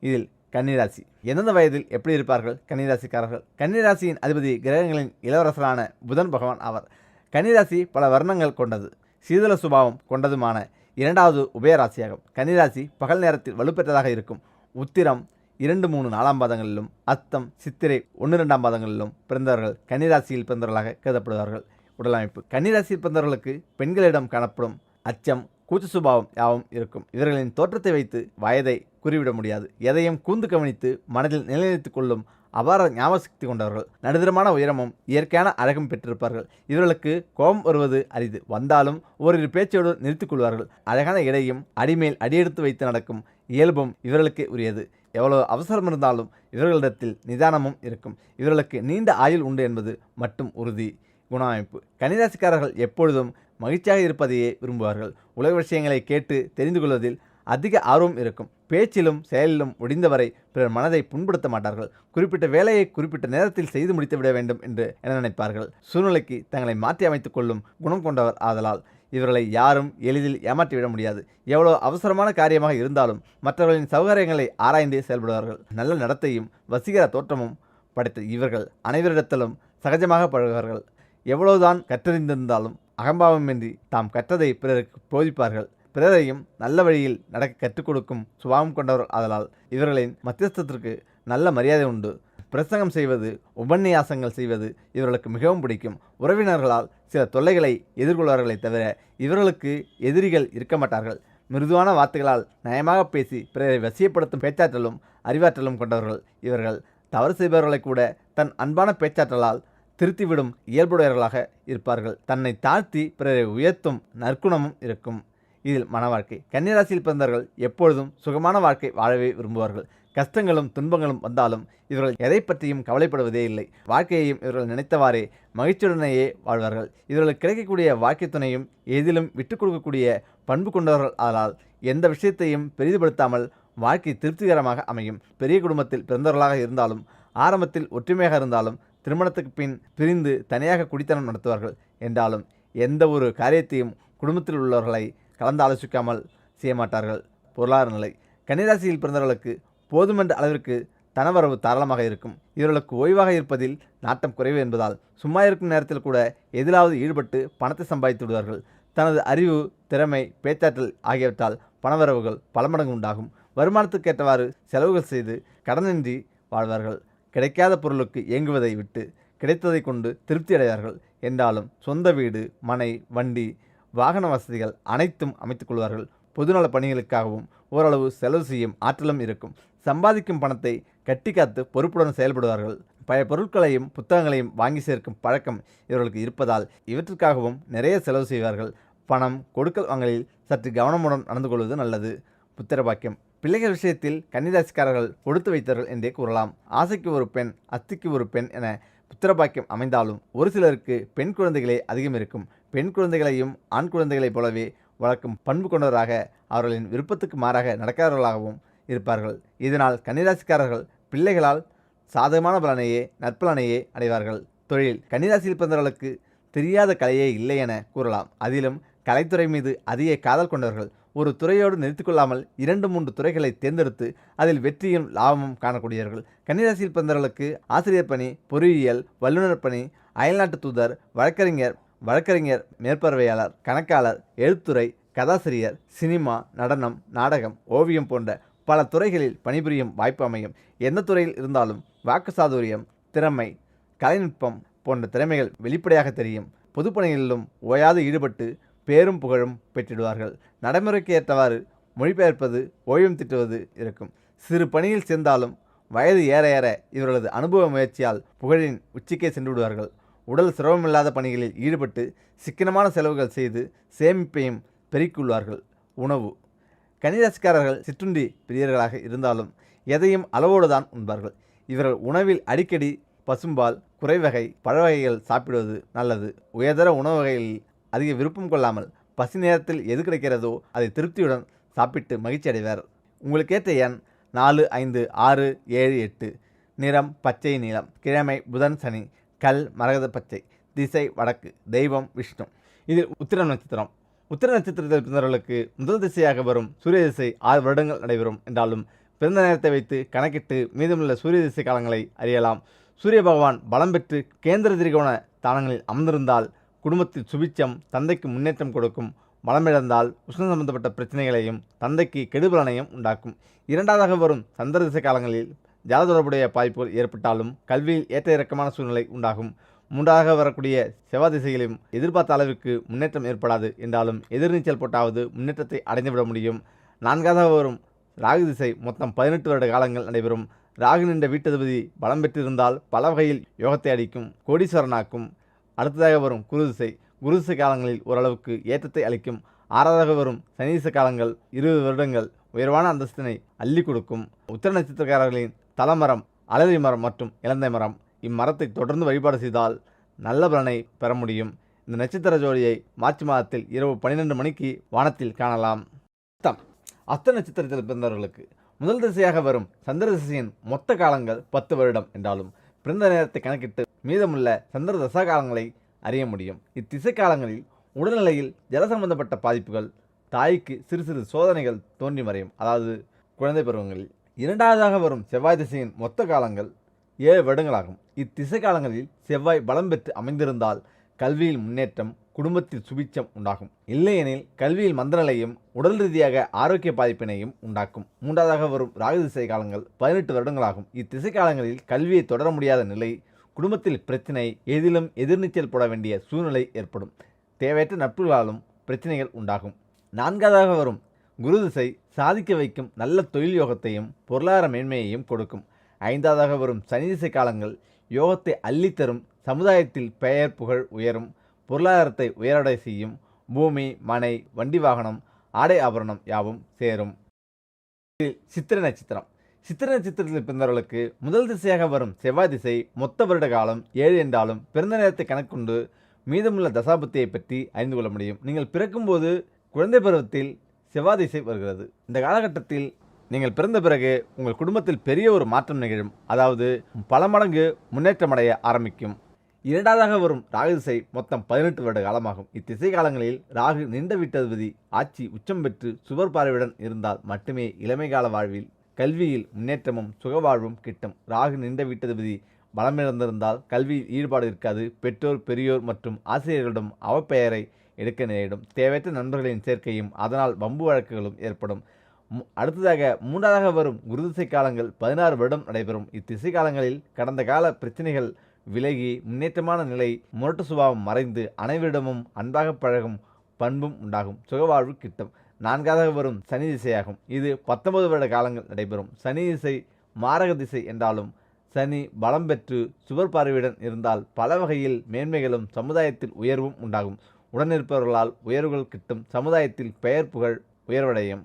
இதில் கன்னிராசி. எந்தெந்த வயதில் எப்படி இருப்பார்கள் கன்னிராசிக்காரர்கள்? கன்னிராசியின் அதிபதி கிரகங்களின் இளவரசரான புதன் பகவான் ஆவர். கன்னிராசி பல வர்ணங்கள் கொண்டது, சீதள சுபாவம் கொண்டதுமான இரண்டாவது உபயராசியாகும். கன்னிராசி பகல் நேரத்தில் வலுப்பெற்றதாக இருக்கும். உத்திரம் 2, 3, 4ஆம் பாதங்களிலும், அஸ்தம், சித்திரை 1, 2ஆம் பாதங்களிலும் பிறந்தவர்கள் கன்னிராசியில் பிறந்தவர்களாக கருதப்படுவார்கள். உடலமைப்பு. கன்னிராசியில் பிறந்தவர்களுக்கு பெண்களிடம் காணப்படும் அச்சம், கூச்ச சுபாவம் யாவும் இருக்கும். இவர்களின் தோற்றத்தை வைத்து வயதை கூறிவிட முடியாது. எதையும் கூர்ந்து கவனித்து மனதில் நிலைநிறுத்திக் கொள்ளும் அபார ஞாபகசக்தி கொண்டவர்கள். நடுத்தரமான உயரமும் இயற்கையான அழகும் பெற்றிருப்பார்கள். இவர்களுக்கு கோபம் வருவது அரிது. வந்தாலும் ஓரிரு பேச்சோடு நிறுத்திக் கொள்வார்கள். அழகான இடையும் அடிமேல் அடியெடுத்து வைத்து நடக்கும் இயல்பும் இவர்களுக்கே உரியது. எவ்வளவு அவசரம் இருந்தாலும் இவர்களிடத்தில் நிதானமும் இருக்கும். இவர்களுக்கு நீண்ட ஆயுள் உண்டு என்பது மட்டும் உறுதி. குணாமைப்பு. கன்னிராசிக்காரர்கள் எப்பொழுதும் மகிழ்ச்சியாக இருப்பதையே விரும்புவார்கள். உலக விஷயங்களை கேட்டு தெரிந்து கொள்வதில் அதிக ஆர்வம் இருக்கும். பேச்சிலும் செயலிலும் முடிந்தவரை பிறர் மனதை புண்படுத்த மாட்டார்கள். குறிப்பிட்ட வேலையை குறிப்பிட்ட நேரத்தில் செய்து முடித்து விட வேண்டும் என்று நினைப்பார்கள். சூழ்நிலைக்கு தங்களை மாற்றி அமைத்துக் கொள்ளும் குணம் கொண்டவர் ஆதலால் இவர்களை யாரும் எளிதில் ஏமாற்றிவிட முடியாது. எவ்வளவு அவசரமான காரியமாக இருந்தாலும் மற்றவர்களின் சௌகரியங்களை ஆராய்ந்து செயல்படுவார்கள். நல்ல நடத்தையும் வசீகர தோற்றமும் படைத்த இவர்கள் அனைவரிடத்திலும் சகஜமாக பழகுவார்கள். எவ்வளவுதான் கற்றறிந்திருந்தாலும் அகம்பாவமின்றி தாம் கற்றதை பிறருக்கு போதிப்பார்கள். பிறரையும் நல்ல வழியில் நடக்க கற்றுக் கொடுக்கும் சுபாவம் கொண்டவர் ஆதலால் இவர்களின் மத்தியஸ்தத்திற்கு நல்ல மரியாதை உண்டு. பிரசங்கம் செய்வது, உபன்யாசங்கள் செய்வது இவர்களுக்கு மிகவும் பிடிக்கும். உறவினர்களால் சில தொல்லைகளை எதிர்கொள்வார்களே தவிர இவர்களுக்கு எதிரிகள் இருக்க மாட்டார்கள். மிருதுவான வார்த்தைகளால் நயமாக பேசி பிறரை வசியப்படுத்தும் பேச்சாற்றலும் அறிவாற்றலும் கொண்டவர்கள் இவர்கள். தவறு செய்பவர்களை கூட தன் அன்பான பேச்சாற்றலால் திருத்திவிடும் இயல்புடையவர்களாக இருப்பார்கள். தன்னை தாழ்த்தி பிறரை உயர்த்தும் நற்குணமும் இருக்கும். இதில் மன வாழ்க்கை. கன்னிராசியில் பிறந்தவர்கள் எப்பொழுதும் சுகமான வாழ்க்கை வாழவே விரும்புவார்கள். கஷ்டங்களும் துன்பங்களும் வந்தாலும் இவர்கள் எதை பற்றியும் கவலைப்படுவதே இல்லை. வாழ்க்கையையும் இவர்கள் நினைத்தவாறே மகிழ்ச்சியுடனேயே வாழ்வார்கள். இவர்களுக்கு கிடைக்கக்கூடிய வாழ்க்கை துணையும் எதிலும் விட்டுக் கொடுக்கக்கூடிய பண்பு கொண்டவர்கள் ஆதலால் எந்த விஷயத்தையும் பெரிதுபடுத்தாமல் வாழ்க்கை திருப்திகரமாக அமையும். பெரிய குடும்பத்தில் பிறந்தவர்களாக இருந்தாலும் ஆரம்பத்தில் ஒற்றுமையாக இருந்தாலும் திருமணத்துக்கு பின் பிரிந்து தனியாக குடித்தனம் நடத்துவார்கள். என்றாலும் எந்த ஒரு காரியத்தையும் குடும்பத்தில் உள்ளவர்களை கலந்து ஆலோசிக்காமல் செய்ய மாட்டார்கள். பொருளாதார நிலை. கன்னிராசியில் பிறந்தவர்களுக்கு போதுமென்ற அளவிற்கு தனவரவு தாராளமாக இருக்கும். இவர்களுக்கு ஓய்வாக இருப்பதில் நாட்டம் குறைவு என்பதால் சும்மா இருக்கும் நேரத்தில் கூட எதிலாவது ஈடுபட்டு பணத்தை சம்பாதித்து விடுவார்கள். தனது அறிவு, திறமை, பேச்சாற்றல் ஆகியவற்றால் பணவரவுகள் பல மடங்கு உண்டாகும். வருமானத்துக்கேற்றவாறு செலவுகள் செய்து கடனின்றி வாழ்வார்கள். கிடைக்காத பொருளுக்கு இயங்குவதை விட்டு கிடைத்ததை கொண்டு திருப்தி அடைவார்கள். என்றாலும் சொந்த வீடு, மனை, வண்டி, வாகன வசதிகள் அனைத்தும் அமைத்துக் கொள்வார்கள். பொதுநல பணிகளுக்காகவும் ஓரளவு செலவு செய்யும் ஆற்றலும் இருக்கும். சம்பாதிக்கும் பணத்தை கட்டி காத்து பொறுப்புடன் செயல்படுவார்கள். பழைய பொருட்களையும் புத்தகங்களையும் வாங்கி சேர்க்கும் பழக்கம் இவர்களுக்கு இருப்பதால் இவற்றிற்காகவும் நிறைய செலவு செய்வார்கள். பணம் கொடுக்கல் வாங்கலில் சற்று கவனமுடன் நடந்து கொள்வது நல்லது. புத்திர பாக்கியம். பிள்ளைகள் விஷயத்தில் கன்னிராசிக்காரர்கள் கொடுத்து வைத்தவர்கள் என்றே கூறலாம். ஆசைக்கு ஒரு பெண், அத்திக்கு ஒரு பெண் என புத்திர பாக்கியம் அமைந்தாலும் ஒரு சிலருக்கு பெண் குழந்தைகளே அதிகம் இருக்கும். பெண் குழந்தைகளையும் ஆண் குழந்தைகளைப் போலவே வளர்க்கும் பண்பு கொண்டவராக அவர்களின் விருப்பத்துக்கு மாறாக நடக்காதவர்களாகவும் இருப்பார்கள். இதனால் கன்னிராசிக்காரர்கள் பிள்ளைகளால் சாதகமான பலனையே நற்பலனையே அடைவார்கள். தொழில். கன்னிராசியில் பிறந்தவர்களுக்கு தெரியாத கலையே இல்லை என கூறலாம். அதிலும் கலைத்துறை மீது அதிக காதல் கொண்டவர்கள். ஒரு துறையோடு நிறுத்திக்கொள்ளாமல் 2, 3 துறைகளை தேர்ந்தெடுத்து அதில் வெற்றியும் லாபமும் காணக்கூடியவர்கள். கன்னிராசியில் பிறந்தவர்களுக்கு ஆசிரியர் பணி, பொறியியல், வல்லுநர் பணி, அயல்நாட்டு தூதர், வழக்கறிஞர், மேற்பார்வையாளர், கணக்காளர், எழுத்துறை, கதாசிரியர், சினிமா, நடனம், நாடகம், ஓவியம் போன்ற பல துறைகளில் பணிபுரியும் வாய்ப்பு அமையும். எந்த துறையில் இருந்தாலும் வாக்கு சாதுரியம், திறமை, கலைநுட்பம் போன்ற திறமைகள் வெளிப்படையாக தெரியும். பொதுப்பணிகளிலும் ஓயாது ஈடுபட்டு பேரும் புகழும் பெற்றிடுவார்கள். நடைமுறைக்கு ஏற்றவாறு மொழிபெயர்ப்பது, ஓய்வும் திட்டுவது இருக்கும். சிறு பணியில் சேர்ந்தாலும் வயது ஏற ஏற இவர்களது அனுபவ முயற்சியால் புகழின் உச்சிக்கே சென்று விடுவார்கள். உடல் சிரமமில்லாத பணிகளில் ஈடுபட்டு சிக்கனமான செலவுகள் செய்து சேமிப்பையும் பெருக்கியுள்ளார்கள். உணவு. கன்னிராசிக்காரர்கள் சிற்றுண்டி பிரியர்களாக இருந்தாலும் எதையும் அளவோடு தான் உண்பார்கள். இவர்கள் உணவில் அடிக்கடி பசும்பால், குறைவகை, பழ வகைகள் சாப்பிடுவது நல்லது. உயர்தர உணவு வகைகளில் அதிக விருப்பம் கொள்ளாமல் பசி நேரத்தில் எது கிடைக்கிறதோ அதை திருப்தியுடன் சாப்பிட்டு மகிழ்ச்சி அடைவார். உங்களுக்கேற்ற எண் 4, 5, 6, 7, 8. நிறம் பச்சை நீலம். கிழமை புதன், சனி. கல் மரகத பச்சை. திசை வடக்கு. தெய்வம் விஷ்ணு. இதில் உத்திரம் நட்சத்திரம். உத்திர நட்சத்திரத்தில் பிறந்தவர்களுக்கு முதல் திசையாக வரும் சூரிய திசை 6 வருடங்கள் நடைபெறும். என்றாலும் பிறந்த நேரத்தை வைத்து கணக்கிட்டு மீதமுள்ள சூரிய திசை காலங்களை அறியலாம். சூரிய பகவான் பலம் பெற்று கேந்திர திரிகோண ஸ்தானங்களில் அமர்ந்திருந்தால் குடும்பத்தில் சுபிச்சம், தந்தைக்கு முன்னேற்றம் கொடுக்கும். பலமிழந்தால் உஷ்ணம் சம்பந்தப்பட்ட பிரச்சனைகளையும் தந்தைக்கு கெடுபலனையும் உண்டாக்கும். இரண்டாவதாக வரும் சந்திர திசை காலங்களில் ஜாத தொடர்புடைய பாதிப்புகள் ஏற்பட்டாலும் கல்வியில் ஏற்ற இறக்கமான சூழ்நிலை உண்டாகும். மூன்றாக வரக்கூடிய செவ்வாய் திசையிலும் எதிர்பார்த்த அளவிற்கு முன்னேற்றம் ஏற்படாது என்றாலும் எதிர்நீச்சல் போட்டாவது முன்னேற்றத்தை அடைந்துவிட முடியும். நான்காவதாக வரும் ராகு திசை மொத்தம் 18 வருட காலங்கள் நடைபெறும். ராகு நின்ற வீட்டதிபதி பலம் பெற்றிருந்தால் பல வகையில் யோகத்தை அளிக்கும், கோடீஸ்வரனாக்கும். அடுத்ததாக வரும் குரு திசை. குரு திசை காலங்களில் ஓரளவுக்கு ஏற்றத்தை அளிக்கும். ஆறாவதாக வரும் சனி திசை காலங்கள் 20 வருடங்கள் உயர்வான அந்தஸ்தினை அள்ளி கொடுக்கும். உத்திர நட்சத்திரக்காரர்களின் தலமரம் அலரி மரம் மற்றும் இலந்தை மரம். இம்மரத்தை தொடர்ந்து வழிபாடு செய்தால் நல்ல பலனை பெற முடியும். இந்த நட்சத்திர ஜோடியை மார்ச் மாதத்தில் இரவு 12 மணிக்கு வானத்தில் காணலாம். அஸ்த நட்சத்திரத்தில் பிறந்தவர்களுக்கு முதல் திசையாக வரும் சந்திர திசையின் மொத்த காலங்கள் 10 வருடம் என்றாலும் பிறந்த நேரத்தை கணக்கிட்டு மீதமுள்ள சந்திர தசா காலங்களை அறிய முடியும். இத்திசை காலங்களில் உடல்நிலையில் ஜல சம்பந்தப்பட்ட பாதிப்புகள், தாய்க்கு சிறு சிறு சோதனைகள் தோன்றி மறையும், அதாவது குழந்தை பருவங்களில். இரண்டாவதாக வரும் செவ்வாய் திசையின் மொத்த காலங்கள் 7 வருடங்களாகும். இத்திசை காலங்களில் செவ்வாய் பலம் பெற்று அமைந்திருந்தால் கல்வியில் முன்னேற்றம், குடும்பத்தில் சுபிச்சம் உண்டாகும். இல்லையெனில் கல்வியில் மந்தநிலையும் உடல் ரீதியாக ஆரோக்கிய பாதிப்பினையும் உண்டாக்கும். மூன்றாவதாக வரும் ராகு திசை காலங்கள் 18 வருடங்களாகும். இத்திசை காலங்களில் கல்வியை தொடர முடியாத நிலை, குடும்பத்தில் பிரச்சனை, எதிலும் எதிர்நீச்சல் போட வேண்டிய சூழ்நிலை ஏற்படும். தேவையற்ற நட்புகளாலும் பிரச்சனைகள் உண்டாகும். நான்காவதாக வரும் குரு திசை சாதிக்க வைக்கும் நல்ல தொழில் யோகத்தையும் பொருளாதார மேன்மையையும் கொடுக்கும். ஐந்தாவதாக வரும் சனி திசை காலங்கள் யோகத்தை அள்ளித்தரும், சமுதாயத்தில் பெயர் புகழ் உயரும், பொருளாதாரத்தை உயரடை செய்யும். பூமி, மனை, வண்டி வாகனம், ஆடை ஆபரணம் யாவும் சேரும். சித்திரை நட்சத்திரம். சித்திரை நட்சத்திரத்தில் பிறந்தவர்களுக்கு முதல் திசையாக வரும் செவ்வாய் திசை மொத்த வருட காலம் 7 என்றாலும் பிறந்த நேரத்தை கணக்குண்டு மீதமுள்ள தசாபுத்தியை பற்றி அறிந்து கொள்ள முடியும். நீங்கள் பிறக்கும்போது குழந்தை பருவத்தில் செவ்வாய் திசை வருகிறது. இந்த காலகட்டத்தில் நீங்கள் பிறந்த பிறகு உங்கள் குடும்பத்தில் பெரிய ஒரு மாற்றம் நிகழும், அதாவது பல மடங்கு முன்னேற்றமடைய ஆரம்பிக்கும். இரண்டாவதாக வரும் ராகு திசை மொத்தம் 18 வருட காலமாகும். இத்திசை காலங்களில் ராகு நின்ற வீட்டதிபதி ஆட்சி உச்சம் பெற்று சுவர் பார்வையுடன் இருந்தால் மட்டுமே இளமை கால வாழ்வில் கல்வியில் முன்னேற்றமும் சுகவாழ்வும் கிட்டும். ராகு நின்ற வீட்டதிபதி பலமிழந்திருந்தால் கல்வியில் ஈடுபாடு இருக்காது. பெற்றோர், பெரியோர் மற்றும் ஆசிரியர்களிடம் அவப்பெயரை எடுக்க நேரிடும். தேவையற்ற நண்பர்களின் சேர்க்கையும் அதனால் வம்பு வழக்குகளும் ஏற்படும். அடுத்ததாக மூன்றாவதாக வரும் குருதிசை காலங்கள் 16 வருடம் நடைபெறும். இத்திசை காலங்களில் கடந்த கால பிரச்சனைகள் விலகி முன்னேற்றமான நிலை, முரட்டு சுபாவம் மறைந்து அனைவரிடமும் அன்பாக பழகும் பண்பும் உண்டாகும், சுகவாழ்வு கிட்டும். நான்காவதாக வரும் சனி திசையாகும். இது 19 வருட காலங்கள் நடைபெறும். சனி திசை மாரக திசை என்றாலும் சனி பலம் பெற்று சுவர் பார்வையுடன் இருந்தால் பல வகையில் மேன்மைகளும் சமுதாயத்தில் உயர்வும் உண்டாகும். உடனிருப்பவர்களால் உயர்வுகள் கிட்டும், சமுதாயத்தில் பெயர் புகழ் உயர்வடையும்.